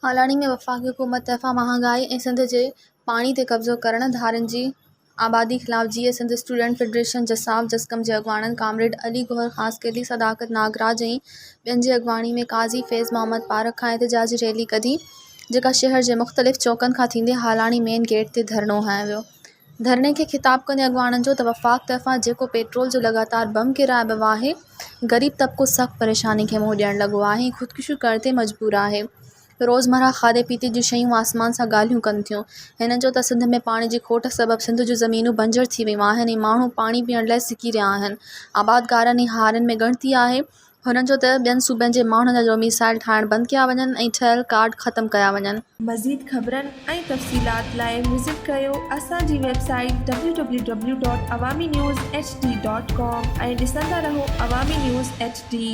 हालाणी में वफ़ाक़ी हुकूमत तरफ़ां महांगाई ऐं सिंध जे पाणी ते कब्ज़ो करण धारनि जी आबादी ख़िलाफ़ जीअं सिंध स्टूडेंट फेडरेशन जसाब जसकम जे अॻवाननि कामरेड अली गौहर ख़ासकेली सदाकत नागराज ऐं ॿियनि जी अॻवानी में काज़ी फैज़ मोहम्मद पारक खां एहतिजाजी रैली कढी जेका शहर जे मुख़्तलिफ़ चौकनि खां थींदे हालाणी मेन गेट ते धरणो हंयो वियो। धरणे खे ख़िताब कंदे अॻवाननि जो त वफ़ाक़ तरफ़ां जेको पेट्रोल जो लगातार बम किराइबो आहे, ग़रीब तबिको सख़्त परेशानी खे मुंहुं ॾियणु लॻो आहे ऐं ख़ुदकुशी करण ते मजबूर आहे। रोज़मर्रा खाधे पीते जी शयूं आसमान सां ॻाल्हियूं कनि थियूं। हिननि जो त सिंध में पाणी जी खोट सबबि सिंध जूं ज़मीनूं बंजर थी वियूं आहिनि ऐं माण्हू पाणी पीअण लाइ सिकी रहिया आहिनि। आबादकारनि ऐं हारियुनि में ॻणिती आहे। हुननि जो त ॿियनि सूबनि जे माण्हुनि जा डोमिसाइल ठाहिण बंदि कया वञनि ऐं ठहियल कार्ड ख़तमु कया वञनि। मज़ीद ख़बरनि ऐं तफ़सीलात लाइ विज़िट कयो असांजी वेबसाइट www.awamiNewsHD.com ऐं ॾिसंदा रहो अवामी न्यूज़ HD।